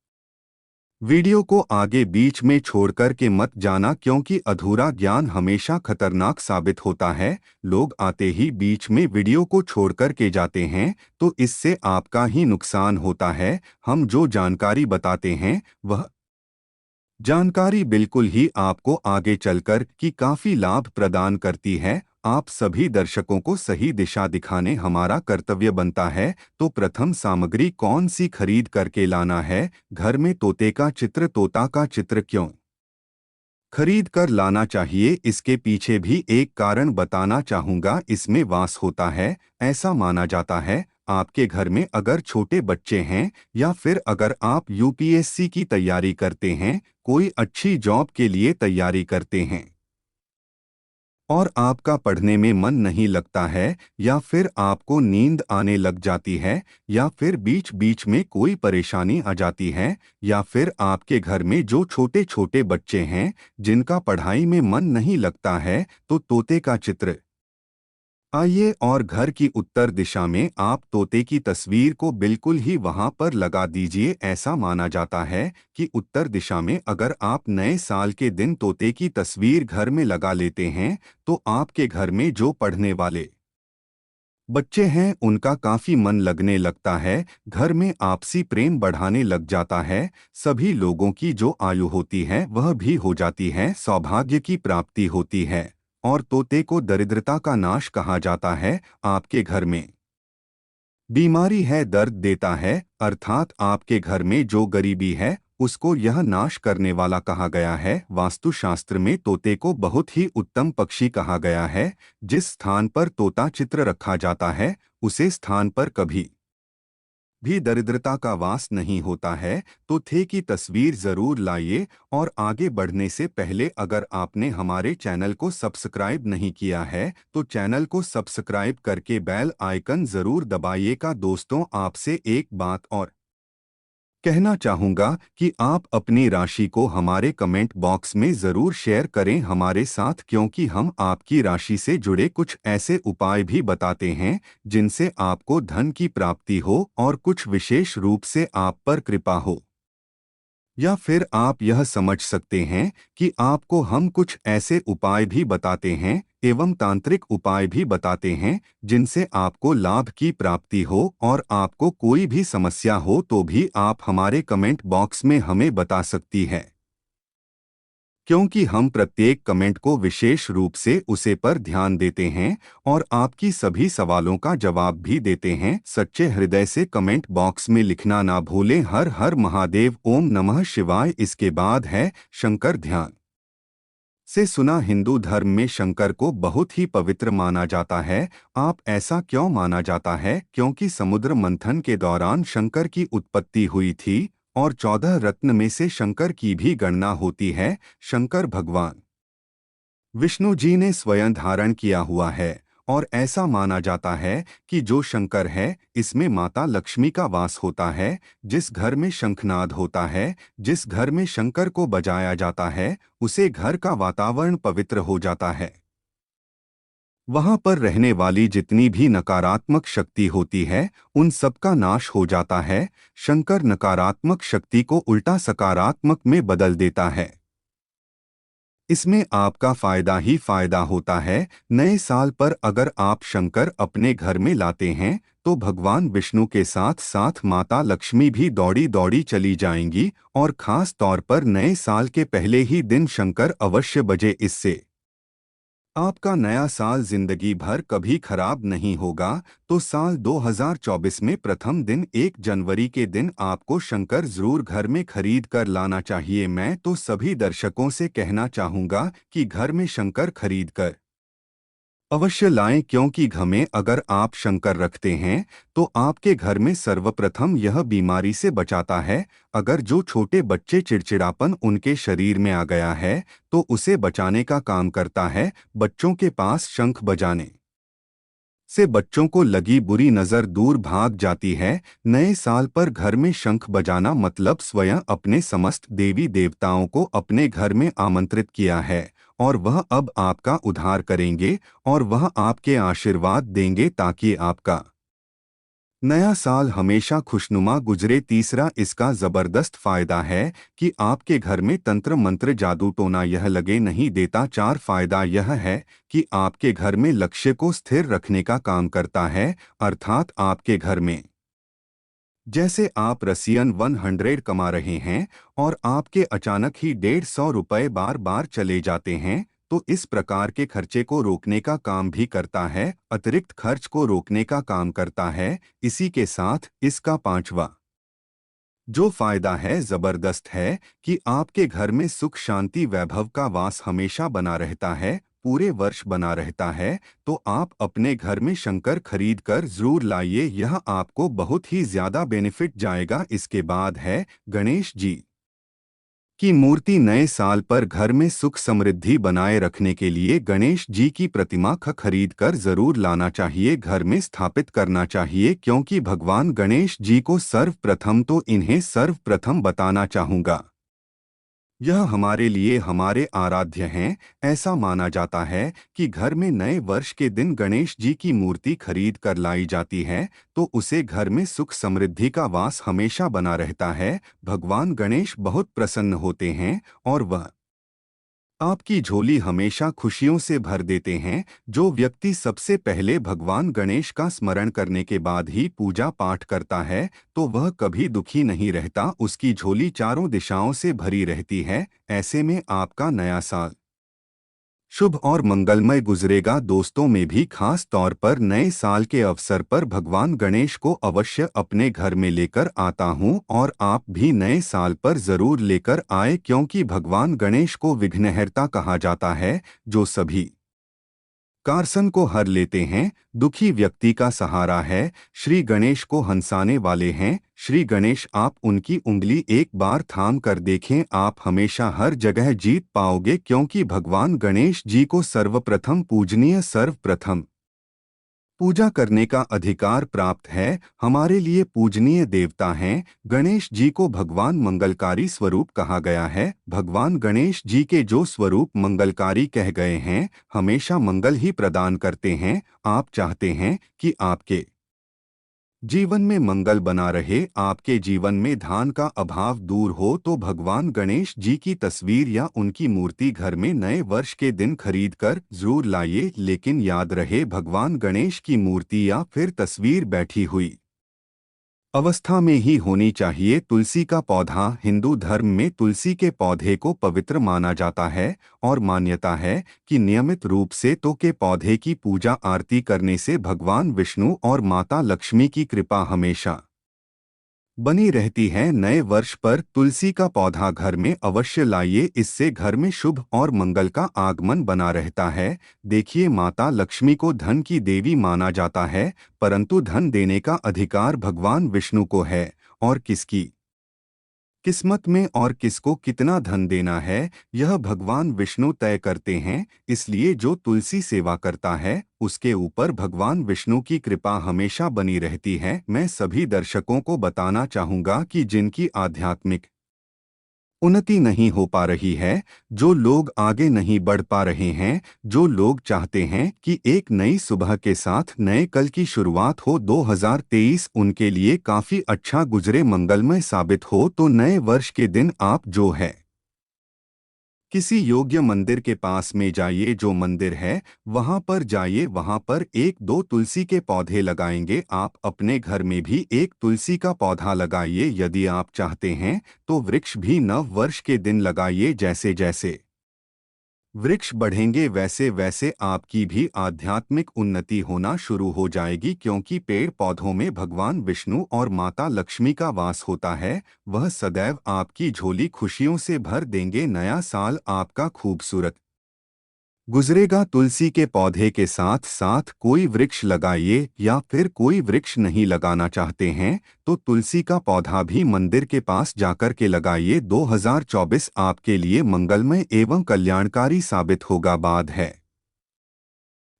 वीडियो को आगे बीच में छोड़कर के मत जाना, क्योंकि अधूरा ज्ञान हमेशा खतरनाक साबित होता है। लोग आते ही बीच में वीडियो को छोड़कर के जाते हैं तो इससे आपका ही नुकसान होता है। हम जो जानकारी बताते हैं वह जानकारी बिल्कुल ही आपको आगे चलकर की काफी लाभ प्रदान करती है। आप सभी दर्शकों को सही दिशा दिखाने हमारा कर्तव्य बनता है। तो प्रथम सामग्री कौन सी खरीद करके लाना है? घर में तोते का चित्र। तोता का चित्र क्यों खरीद कर लाना चाहिए। इसके पीछे भी एक कारण बताना चाहूँगा, इसमें वास होता है। ऐसा माना जाता है आपके घर में अगर छोटे बच्चे हैं या फिर अगर आप यूपीएससी की तैयारी करते हैं, कोई अच्छी जॉब के लिए तैयारी करते हैं और आपका पढ़ने में मन नहीं लगता है या फिर आपको नींद आने लग जाती है या फिर बीच बीच में कोई परेशानी आ जाती है या फिर आपके घर में जो छोटे छोटे बच्चे हैं जिनका पढ़ाई में मन नहीं लगता है, तो तोते का चित्र आइए और घर की उत्तर दिशा में आप तोते की तस्वीर को बिल्कुल ही वहां पर लगा दीजिए। ऐसा माना जाता है कि उत्तर दिशा में अगर आप नए साल के दिन तोते की तस्वीर घर में लगा लेते हैं तो आपके घर में जो पढ़ने वाले बच्चे हैं उनका काफी मन लगने लगता है, घर में आपसी प्रेम बढ़ाने लग जाता है, सभी लोगों की जो आयु होती है वह भी हो जाती है, सौभाग्य की प्राप्ति होती है। और तोते को दरिद्रता का नाश कहा जाता है। आपके घर में बीमारी है, दर्द देता है, अर्थात आपके घर में जो गरीबी है उसको यह नाश करने वाला कहा गया है। वास्तुशास्त्र में तोते को बहुत ही उत्तम पक्षी कहा गया है। जिस स्थान पर तोता चित्र रखा जाता है उसे स्थान पर कभी भी दरिद्रता का वास नहीं होता है। तो थे की तस्वीर जरूर लाइए। और आगे बढ़ने से पहले अगर आपने हमारे चैनल को सब्सक्राइब नहीं किया है तो चैनल को सब्सक्राइब करके बेल आइकन जरूर दबाइएगा। दोस्तों, आपसे एक बात और कहना चाहूँगा कि आप अपनी राशि को हमारे कमेंट बॉक्स में ज़रूर शेयर करें हमारे साथ, क्योंकि हम आपकी राशि से जुड़े कुछ ऐसे उपाय भी बताते हैं जिनसे आपको धन की प्राप्ति हो और कुछ विशेष रूप से आप पर कृपा हो। या फिर आप यह समझ सकते हैं कि आपको हम कुछ ऐसे उपाय भी बताते हैं एवं तांत्रिक उपाय भी बताते हैं जिनसे आपको लाभ की प्राप्ति हो और आपको कोई भी समस्या हो तो भी आप हमारे कमेंट बॉक्स में हमें बता सकती है, क्योंकि हम प्रत्येक कमेंट को विशेष रूप से उसे पर ध्यान देते हैं और आपकी सभी सवालों का जवाब भी देते हैं। सच्चे हृदय से कमेंट बॉक्स में लिखना ना भूलें। हर हर महादेव, ओम नमः शिवाय। इसके बाद है शंकर ध्यान से सुना। हिंदू धर्म में शंकर को बहुत ही पवित्र माना जाता है। आप ऐसा क्यों माना जाता है? क्योंकि समुद्र मंथन के दौरान शंकर की उत्पत्ति हुई थी और 14 रत्न में से शंकर की भी गणना होती है। शंकर भगवान विष्णु जी ने स्वयं धारण किया हुआ है और ऐसा माना जाता है कि जो शंकर है इसमें माता लक्ष्मी का वास होता है। जिस घर में शंखनाद होता है, जिस घर में शंकर को बजाया जाता है, उसे घर का वातावरण पवित्र हो जाता है। वहां पर रहने वाली जितनी भी नकारात्मक शक्ति होती है उन सबका नाश हो जाता है। शंकर नकारात्मक शक्ति को उल्टा सकारात्मक में बदल देता है। इसमें आपका फायदा ही फायदा होता है। नए साल पर अगर आप शंकर अपने घर में लाते हैं तो भगवान विष्णु के साथ साथ माता लक्ष्मी भी दौड़ी दौड़ी चली जाएंगी और खास तौर पर नए साल के पहले ही दिन शंकर अवश्य बजे। इससे आपका नया साल जिंदगी भर कभी खराब नहीं होगा। तो साल 2024 में प्रथम दिन 1 जनवरी के दिन आपको शंकर जरूर घर में खरीद कर लाना चाहिए। मैं तो सभी दर्शकों से कहना चाहूँगा कि घर में शंकर खरीद कर अवश्य लाएं, क्योंकि घर में अगर आप शंकर रखते हैं तो आपके घर में सर्वप्रथम यह बीमारी से बचाता है। अगर जो छोटे बच्चे चिड़चिड़ापन उनके शरीर में आ गया है तो उसे बचाने का काम करता है। बच्चों के पास शंख बजाने से बच्चों को लगी बुरी नज़र दूर भाग जाती है। नए साल पर घर में शंख बजाना मतलब स्वयं अपने समस्त देवी देवताओं को अपने घर में आमंत्रित किया है और वह अब आपका उद्धार करेंगे और वह आपके आशीर्वाद देंगे ताकि आपका नया साल हमेशा खुशनुमा गुजरे। तीसरा इसका जबरदस्त फायदा है कि आपके घर में तंत्र मंत्र जादू टोना यह लगे नहीं देता। 4 फायदा यह है कि आपके घर में लक्ष्य को स्थिर रखने का काम करता है, अर्थात आपके घर में जैसे आप रसियन 100 कमा रहे हैं और आपके अचानक ही 150 रुपये बार बार चले जाते हैं तो इस प्रकार के खर्चे को रोकने का काम भी करता है, अतिरिक्त खर्च को रोकने का काम करता है। इसी के साथ इसका 5वां जो फायदा है जबरदस्त है कि आपके घर में सुख शांति वैभव का वास हमेशा बना रहता है, पूरे वर्ष बना रहता है। तो आप अपने घर में शंकर खरीद कर जरूर लाइए, यह आपको बहुत ही ज्यादा बेनिफिट जाएगा। इसके बाद है गणेश जी की मूर्ति। नए साल पर घर में सुख समृद्धि बनाए रखने के लिए गणेश जी की प्रतिमा खरीद कर जरूर लाना चाहिए, घर में स्थापित करना चाहिए, क्योंकि भगवान गणेश जी को सर्वप्रथम तो इन्हें सर्वप्रथम बताना चाहूँगा, यह हमारे लिए हमारे आराध्य हैं। ऐसा माना जाता है कि घर में नए वर्ष के दिन गणेश जी की मूर्ति खरीद कर लाई जाती है तो उसे घर में सुख समृद्धि का वास हमेशा बना रहता है। भगवान गणेश बहुत प्रसन्न होते हैं और वह आपकी झोली हमेशा खुशियों से भर देते हैं। जो व्यक्ति सबसे पहले भगवान गणेश का स्मरण करने के बाद ही पूजा पाठ करता है तो वह कभी दुखी नहीं रहता, उसकी झोली चारों दिशाओं से भरी रहती है। ऐसे में आपका नया साल शुभ और मंगलमय गुजरेगा। दोस्तों, में भी खास तौर पर नए साल के अवसर पर भगवान गणेश को अवश्य अपने घर में लेकर आता हूं और आप भी नए साल पर जरूर लेकर आए, क्योंकि भगवान गणेश को विघ्नहर्ता कहा जाता है, जो सभी कारसन को हर लेते हैं, दुखी व्यक्ति का सहारा है। श्री गणेश को हंसाने वाले हैं। श्री गणेश, आप उनकी उंगली एक बार थाम कर देखें, आप हमेशा हर जगह जीत पाओगे, क्योंकि भगवान गणेश जी को सर्वप्रथम पूजनीय सर्वप्रथम पूजा करने का अधिकार प्राप्त है। हमारे लिए पूजनीय देवता हैं। गणेश जी को भगवान मंगलकारी स्वरूप कहा गया है। भगवान गणेश जी के जो स्वरूप मंगलकारी कह गए हैं, हमेशा मंगल ही प्रदान करते हैं। आप चाहते हैं कि आपके जीवन में मंगल बना रहे, आपके जीवन में धन का अभाव दूर हो, तो भगवान गणेश जी की तस्वीर या उनकी मूर्ति घर में नए वर्ष के दिन खरीद कर जरूर लाइए। लेकिन याद रहे, भगवान गणेश की मूर्ति या फिर तस्वीर बैठी हुई अवस्था में ही होनी चाहिए। तुलसी का पौधा, हिंदू धर्म में तुलसी के पौधे को पवित्र माना जाता है और मान्यता है कि नियमित रूप से तो के पौधे की पूजा आरती करने से भगवान विष्णु और माता लक्ष्मी की कृपा हमेशा बनी रहती है। नए वर्ष पर तुलसी का पौधा घर में अवश्य लाइए, इससे घर में शुभ और मंगल का आगमन बना रहता है। देखिए, माता लक्ष्मी को धन की देवी माना जाता है, परंतु धन देने का अधिकार भगवान विष्णु को है और किसकी किस्मत में और किसको कितना धन देना है, यह भगवान विष्णु तय करते हैं। इसलिए जो तुलसी सेवा करता है, उसके ऊपर भगवान विष्णु की कृपा हमेशा बनी रहती है। मैं सभी दर्शकों को बताना चाहूँगा कि जिनकी आध्यात्मिक उन्नति नहीं हो पा रही है, जो लोग आगे नहीं बढ़ पा रहे हैं, जो लोग चाहते हैं कि एक नई सुबह के साथ नए कल की शुरुआत हो, 2023 उनके लिए काफी अच्छा गुजरे, मंगलमय साबित हो, तो नए वर्ष के दिन आप जो है किसी योग्य मंदिर के पास में जाइए। जो मंदिर है वहां पर जाइए, वहां पर एक दो तुलसी के पौधे लगाएंगे। आप अपने घर में भी एक तुलसी का पौधा लगाइए। यदि आप चाहते हैं तो वृक्ष भी नव वर्ष के दिन लगाइए। जैसे जैसे वृक्ष बढ़ेंगे वैसे वैसे आपकी भी आध्यात्मिक उन्नति होना शुरू हो जाएगी, क्योंकि पेड़ पौधों में भगवान विष्णु और माता लक्ष्मी का वास होता है। वह सदैव आपकी झोली खुशियों से भर देंगे। नया साल आपका खूबसूरत गुजरेगा। तुलसी के पौधे के साथ साथ कोई वृक्ष लगाइए, या फिर कोई वृक्ष नहीं लगाना चाहते हैं तो तुलसी का पौधा भी मंदिर के पास जाकर के लगाइए। 2024 आपके लिए मंगलमय एवं कल्याणकारी साबित होगा। बाद है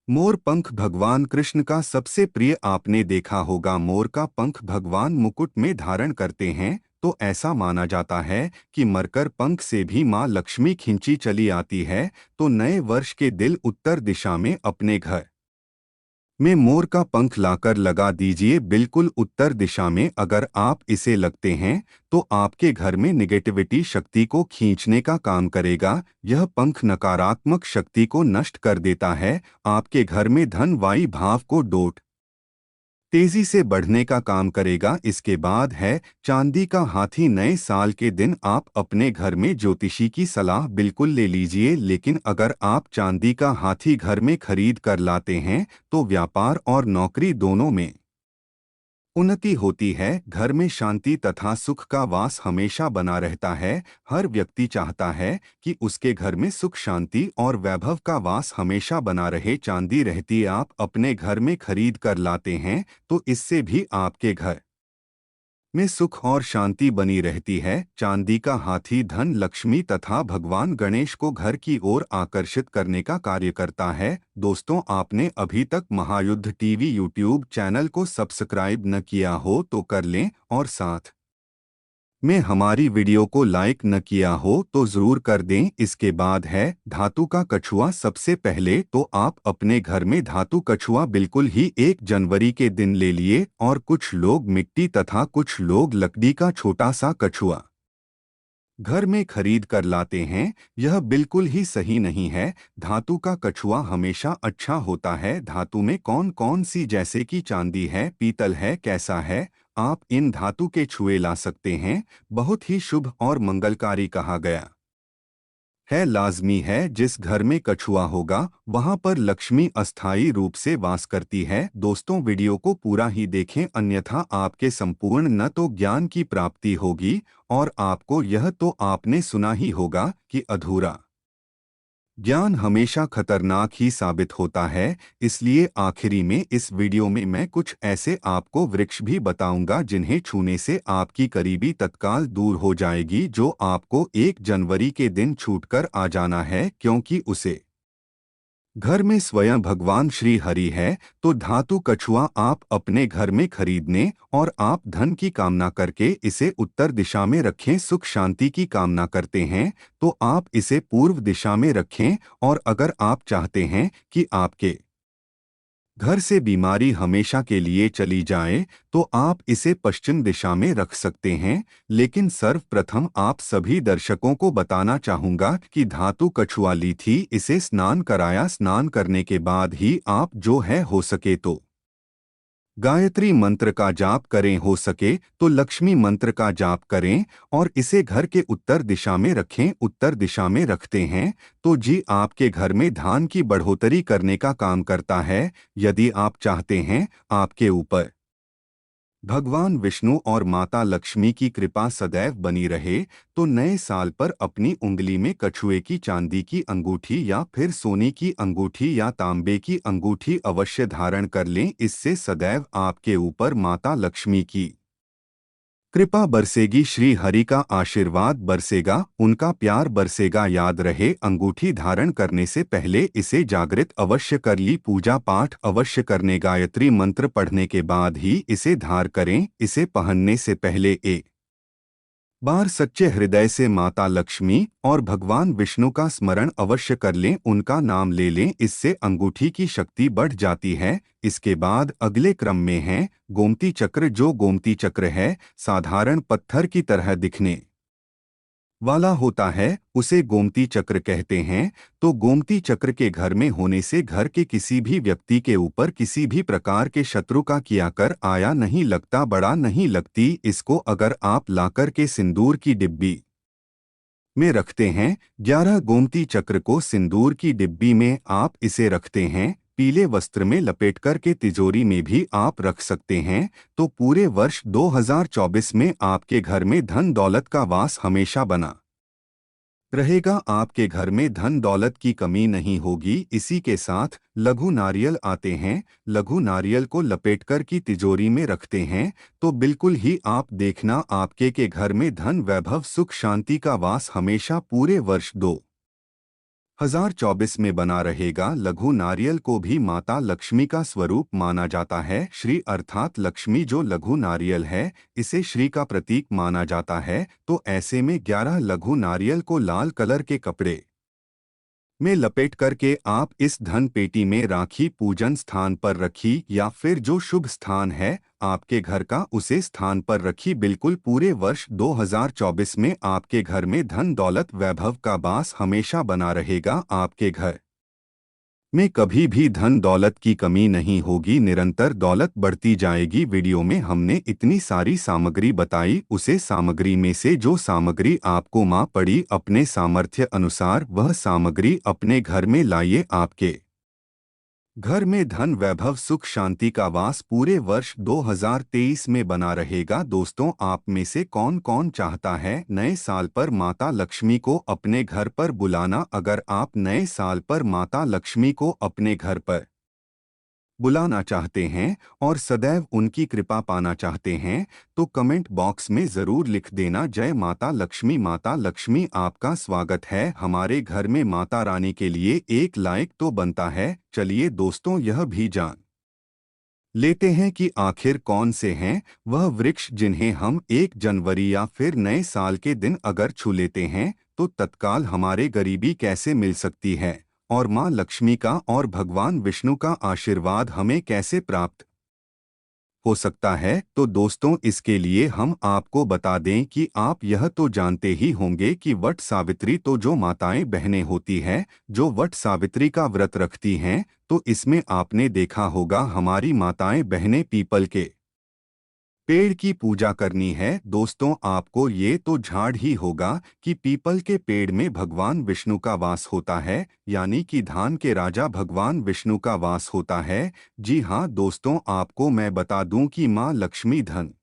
मोर पंख, भगवान कृष्ण का सबसे प्रिय। आपने देखा होगा, मोर का पंख भगवान मुकुट में धारण करते हैं, तो ऐसा माना जाता है कि मरकर पंख से भी माँ लक्ष्मी खिंची चली आती है। तो नए वर्ष के दिन उत्तर दिशा में अपने घर में मोर का पंख लाकर लगा दीजिए, बिल्कुल उत्तर दिशा में। अगर आप इसे लगते हैं तो आपके घर में निगेटिविटी शक्ति को खींचने का काम करेगा। यह पंख नकारात्मक शक्ति को नष्ट कर देता है। आपके घर में धन वायु भाव को डोट तेजी से बढ़ने का काम करेगा। इसके बाद है चांदी का हाथी। नए साल के दिन आप अपने घर में ज्योतिषी की सलाह बिल्कुल ले लीजिए, लेकिन अगर आप चांदी का हाथी घर में खरीद कर लाते हैं तो व्यापार और नौकरी दोनों में उन्नति होती है, घर में शांति तथा सुख का वास हमेशा बना रहता है। हर व्यक्ति चाहता है कि उसके घर में सुख शांति और वैभव का वास हमेशा बना रहे। चांदी रहती आप अपने घर में खरीद कर लाते हैं तो इससे भी आपके घर में सुख और शांति बनी रहती है। चांदी का हाथी धन लक्ष्मी तथा भगवान गणेश को घर की ओर आकर्षित करने का कार्य करता है। दोस्तों, आपने अभी तक महायुद्ध टीवी यूट्यूब चैनल को सब्सक्राइब न किया हो तो कर लें और साथ में हमारी वीडियो को लाइक न किया हो तो जरूर कर दें। इसके बाद है धातु का कछुआ। सबसे पहले तो आप अपने घर में धातु कछुआ बिल्कुल ही 1 जनवरी के दिन ले लिए, और कुछ लोग मिट्टी तथा कुछ लोग लकड़ी का छोटा सा कछुआ घर में खरीद कर लाते हैं। यह बिल्कुल ही सही नहीं है। धातु का कछुआ हमेशा अच्छा होता है। धातु में कौन कौन सी, जैसे कि चांदी है, पीतल है, कैसा है, आप इन धातु के छुए ला सकते हैं। बहुत ही शुभ और मंगलकारी कहा गया है। लाजमी है जिस घर में कछुआ होगा वहां पर लक्ष्मी अस्थायी रूप से वास करती है। दोस्तों, वीडियो को पूरा ही देखें, अन्यथा आपके संपूर्ण न तो ज्ञान की प्राप्ति होगी और आपको यह तो आपने सुना ही होगा कि अधूरा ज्ञान हमेशा खतरनाक ही साबित होता है। इसलिए आखिरी में इस वीडियो में मैं कुछ ऐसे आपको वृक्ष भी बताऊंगा जिन्हें छूने से आपकी करीबी तत्काल दूर हो जाएगी, जो आपको 1 जनवरी के दिन छूटकर आ जाना है, क्योंकि उसे घर में स्वयं भगवान श्री हरि है। तो धातु कछुआ आप अपने घर में खरीदने और आप धन की कामना करके इसे उत्तर दिशा में रखें। सुख शांति की कामना करते हैं तो आप इसे पूर्व दिशा में रखें, और अगर आप चाहते हैं कि आपके घर से बीमारी हमेशा के लिए चली जाए तो आप इसे पश्चिम दिशा में रख सकते हैं। लेकिन सर्वप्रथम आप सभी दर्शकों को बताना चाहूंगा कि धातु कछुआ ली थी, इसे स्नान कराया। स्नान करने के बाद ही आप जो है हो सके तो गायत्री मंत्र का जाप करें, हो सके तो लक्ष्मी मंत्र का जाप करें, और इसे घर के उत्तर दिशा में रखें। उत्तर दिशा में रखते हैं तो जी आपके घर में धान की बढ़ोतरी करने का काम करता है। यदि आप चाहते हैं आपके ऊपर भगवान विष्णु और माता लक्ष्मी की कृपा सदैव बनी रहे, तो नए साल पर अपनी उंगली में कछुए की चांदी की अंगूठी या फिर सोने की अंगूठी या तांबे की अंगूठी अवश्य धारण कर लें। इससे सदैव आपके ऊपर माता लक्ष्मी की कृपा बरसेगी, श्री हरि का आशीर्वाद बरसेगा, उनका प्यार बरसेगा। याद रहे, अंगूठी धारण करने से पहले इसे जागृत अवश्य कर ली, पूजा पाठ अवश्य करने, गायत्री मंत्र पढ़ने के बाद ही इसे धार करें। इसे पहनने से पहले एक बार सच्चे हृदय से माता लक्ष्मी और भगवान विष्णु का स्मरण अवश्य कर लें, उनका नाम ले लें। इससे अंगूठी की शक्ति बढ़ जाती है। इसके बाद अगले क्रम में है गोमती चक्र। जो गोमती चक्र है साधारण पत्थर की तरह दिखने वाला होता है, उसे गोमती चक्र कहते हैं। तो गोमती चक्र के घर में होने से घर के किसी भी व्यक्ति के ऊपर किसी भी प्रकार के शत्रु का किया कर आया नहीं लगता, बड़ा नहीं लगती। इसको अगर आप लाकर के सिंदूर की डिब्बी में रखते हैं, 11 गोमती चक्र को सिंदूर की डिब्बी में आप इसे रखते हैं, पीले वस्त्र में लपेट कर के तिजोरी में भी आप रख सकते हैं, तो पूरे वर्ष 2024 में आपके घर में धन दौलत का वास हमेशा बना रहेगा। आपके घर में धन दौलत की कमी नहीं होगी। इसी के साथ लघु नारियल आते हैं। लघु नारियल को लपेटकर की तिजोरी में रखते हैं तो बिल्कुल ही आप देखना आपके के घर में धन वैभव सुख शांति का वास हमेशा पूरे वर्ष 2024 में बना रहेगा। लघु नारियल को भी माता लक्ष्मी का स्वरूप माना जाता है। श्री अर्थात लक्ष्मी, जो लघु नारियल है इसे श्री का प्रतीक माना जाता है। तो ऐसे में 11 लघु नारियल को लाल कलर के कपड़े में लपेट करके आप इस धन पेटी में राखी, पूजन स्थान पर रखी, या फिर जो शुभ स्थान है आपके घर का उसे स्थान पर रखी। बिल्कुल पूरे वर्ष 2024 में आपके घर में धन दौलत वैभव का वास हमेशा बना रहेगा। आपके घर में कभी भी धन दौलत की कमी नहीं होगी, निरंतर दौलत बढ़ती जाएगी। वीडियो में हमने इतनी सारी सामग्री बताई, उसे सामग्री में से जो सामग्री आपको मां पड़ी अपने सामर्थ्य अनुसार वह सामग्री अपने घर में लाइए। आपके घर में धन वैभव सुख शांति का वास पूरे वर्ष 2023 में बना रहेगा। दोस्तों, आप में से कौन कौन चाहता है नए साल पर माता लक्ष्मी को अपने घर पर बुलाना? अगर आप नए साल पर माता लक्ष्मी को अपने घर पर बुलाना चाहते हैं और सदैव उनकी कृपा पाना चाहते हैं तो कमेंट बॉक्स में जरूर लिख देना जय माता लक्ष्मी। माता लक्ष्मी आपका स्वागत है हमारे घर में। माता रानी के लिए एक लाइक तो बनता है। चलिए दोस्तों, यह भी जान लेते हैं कि आखिर कौन से हैं वह वृक्ष जिन्हें हम 1 जनवरी या फिर नए साल के दिन अगर छू लेते हैं तो तत्काल हमारे गरीबी कैसे मिल सकती है और माँ लक्ष्मी का और भगवान विष्णु का आशीर्वाद हमें कैसे प्राप्त हो सकता है। तो दोस्तों, इसके लिए हम आपको बता दें कि आप यह तो जानते ही होंगे कि वट सावित्री तो जो माताएं बहनें होती हैं जो वट सावित्री का व्रत रखती हैं, तो इसमें आपने देखा होगा हमारी माताएं बहनें पीपल के पेड़ की पूजा करनी है। दोस्तों, आपको ये तो झाड़ ही होगा कि पीपल के पेड़ में भगवान विष्णु का वास होता है, यानी कि धान के राजा भगवान विष्णु का वास होता है। जी हाँ दोस्तों, आपको मैं बता दूं कि माँ लक्ष्मी धन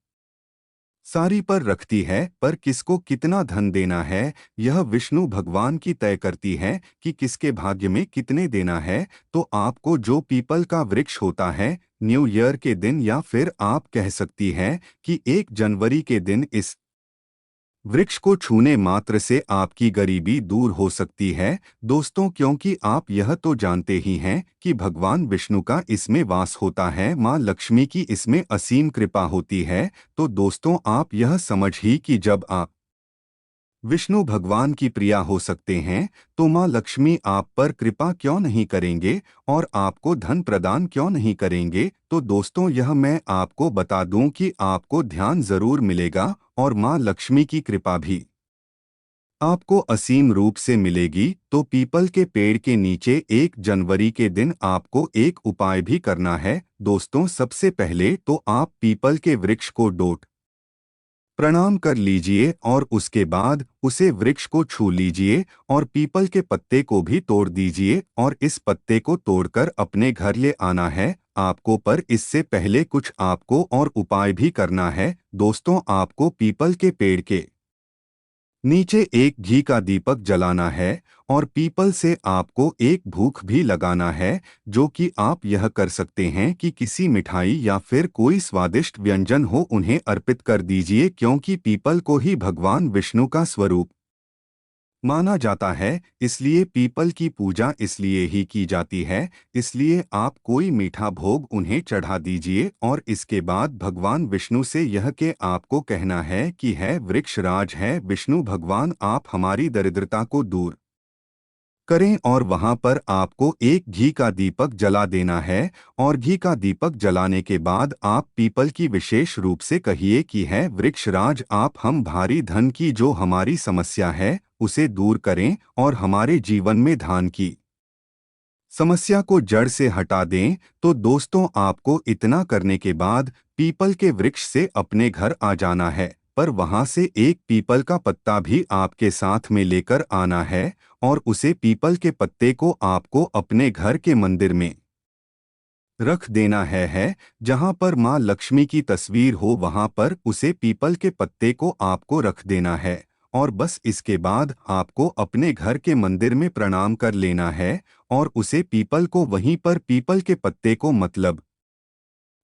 सारी पर रखती है, पर किसको कितना धन देना है यह विष्णु भगवान की तय करती है कि किसके भाग्य में कितने देना है। तो आपको जो पीपल का वृक्ष होता है न्यू ईयर के दिन या फिर आप कह सकती हैं कि 1 जनवरी के दिन इस वृक्ष को छूने मात्र से आपकी गरीबी दूर हो सकती है। दोस्तों, क्योंकि आप यह तो जानते ही हैं कि भगवान विष्णु का इसमें वास होता है, माँ लक्ष्मी की इसमें असीम कृपा होती है। तो दोस्तों, आप यह समझ ही कि जब आप विष्णु भगवान की प्रिया हो सकते हैं तो माँ लक्ष्मी आप पर कृपा क्यों नहीं करेंगे और आपको धन प्रदान क्यों नहीं करेंगे। तो दोस्तों, यह मैं आपको बता दूं कि आपको ध्यान जरूर मिलेगा और माँ लक्ष्मी की कृपा भी आपको असीम रूप से मिलेगी। तो पीपल के पेड़ के नीचे 1 जनवरी के दिन आपको एक उपाय भी करना है। दोस्तों, सबसे पहले तो आप पीपल के वृक्ष को डोट प्रणाम कर लीजिए और उसके बाद उसे वृक्ष को छू लीजिए और पीपल के पत्ते को भी तोड़ दीजिए और इस पत्ते को तोड़कर अपने घर ले आना है आपको। पर इससे पहले कुछ आपको और उपाय भी करना है। दोस्तों, आपको पीपल के पेड़ के नीचे एक घी का दीपक जलाना है और पीपल से आपको एक भूख भी लगाना है, जो कि आप यह कर सकते हैं कि किसी मिठाई या फिर कोई स्वादिष्ट व्यंजन हो उन्हें अर्पित कर दीजिए, क्योंकि पीपल को ही भगवान विष्णु का स्वरूप माना जाता है। इसलिए पीपल की पूजा इसलिए ही की जाती है। इसलिए आप कोई मीठा भोग उन्हें चढ़ा दीजिए और इसके बाद भगवान विष्णु से यह के आपको कहना है कि है वृक्ष राज है विष्णु भगवान, आप हमारी दरिद्रता को दूर करें। और वहां पर आपको एक घी का दीपक जला देना है और घी का दीपक जलाने के बाद आप पीपल की विशेष रूप से कहिए कि है वृक्षराज, आप हम भारी धन की जो हमारी समस्या है उसे दूर करें और हमारे जीवन में धान की समस्या को जड़ से हटा दें। तो दोस्तों, आपको इतना करने के बाद पीपल के वृक्ष से अपने घर आ जाना है, पर वहां से एक पीपल का पत्ता भी आपके साथ में लेकर आना है और उसे पीपल के पत्ते को आपको अपने घर के मंदिर में रख देना है जहां पर माँ लक्ष्मी की तस्वीर हो वहां पर उसे पीपल के पत्ते को आपको रख देना है। और बस इसके बाद आपको अपने घर के मंदिर में प्रणाम कर लेना है और उसे पीपल को वहीं पर पीपल के पत्ते को मतलब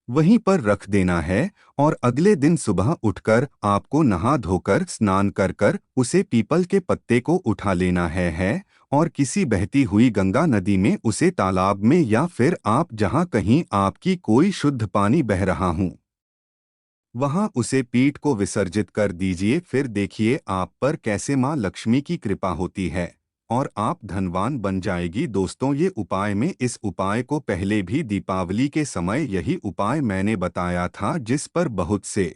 वहीं पर रख देना है। और अगले दिन सुबह उठकर आपको नहा धोकर स्नान कर कर उसे पीपल के पत्ते को उठा लेना है और किसी बहती हुई गंगा नदी में उसे तालाब में या फिर आप जहां कहीं आपकी कोई शुद्ध पानी बह रहा हूं वहां उसे पीठ को विसर्जित कर दीजिए। फिर देखिए आप पर कैसे मां लक्ष्मी की कृपा होती है और आप धनवान बन जाएगी। दोस्तों, ये उपाय में इस उपाय को पहले भी दीपावली के समय यही उपाय मैंने बताया था, जिस पर बहुत से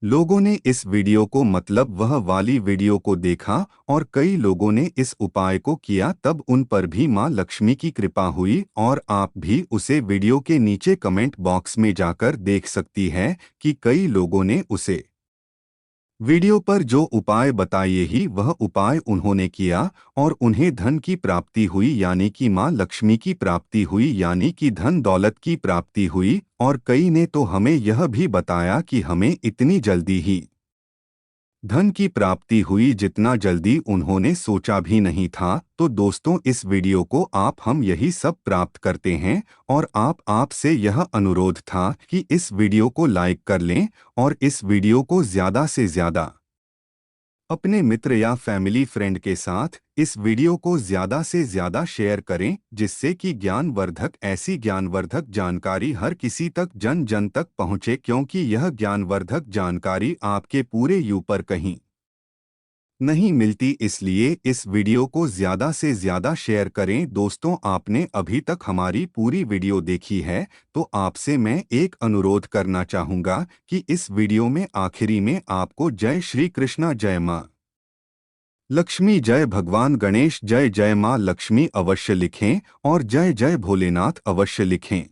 लोगों ने इस वीडियो को मतलब वह वाली वीडियो को देखा और कई लोगों ने इस उपाय को किया, तब उन पर भी मां लक्ष्मी की कृपा हुई। और आप भी उसे वीडियो के नीचे कमेंट बॉक्स में जाकर देख सकती हैं कि कई लोगों ने उसे वीडियो पर जो उपाय बताए ही वह उपाय उन्होंने किया और उन्हें धन की प्राप्ति हुई, यानी कि माँ लक्ष्मी की प्राप्ति हुई, यानी कि धन दौलत की प्राप्ति हुई। और कई ने तो हमें यह भी बताया कि हमें इतनी जल्दी ही धन की प्राप्ति हुई जितना जल्दी उन्होंने सोचा भी नहीं था। तो दोस्तों, इस वीडियो को हम यही सब प्राप्त करते हैं और आपसे यह अनुरोध था कि इस वीडियो को लाइक कर लें और इस वीडियो को ज़्यादा से ज़्यादा अपने मित्र या फैमिली फ्रेंड के साथ इस वीडियो को ज़्यादा से ज़्यादा शेयर करें, जिससे कि ज्ञानवर्धक ऐसी ज्ञानवर्धक जानकारी हर किसी तक जन जन तक पहुँचे, क्योंकि यह ज्ञानवर्धक जानकारी आपके पूरे यूं कहीं नहीं मिलती। इसलिए इस वीडियो को ज़्यादा से ज़्यादा शेयर करें। दोस्तों, आपने अभी तक हमारी पूरी वीडियो देखी है तो आपसे मैं एक अनुरोध करना चाहूँगा कि इस वीडियो में आखिरी में आपको जय श्री कृष्णा, जय माँ लक्ष्मी, जय भगवान गणेश, जय जय माँ लक्ष्मी अवश्य लिखें और जय जय भोलेनाथ अवश्य लिखें।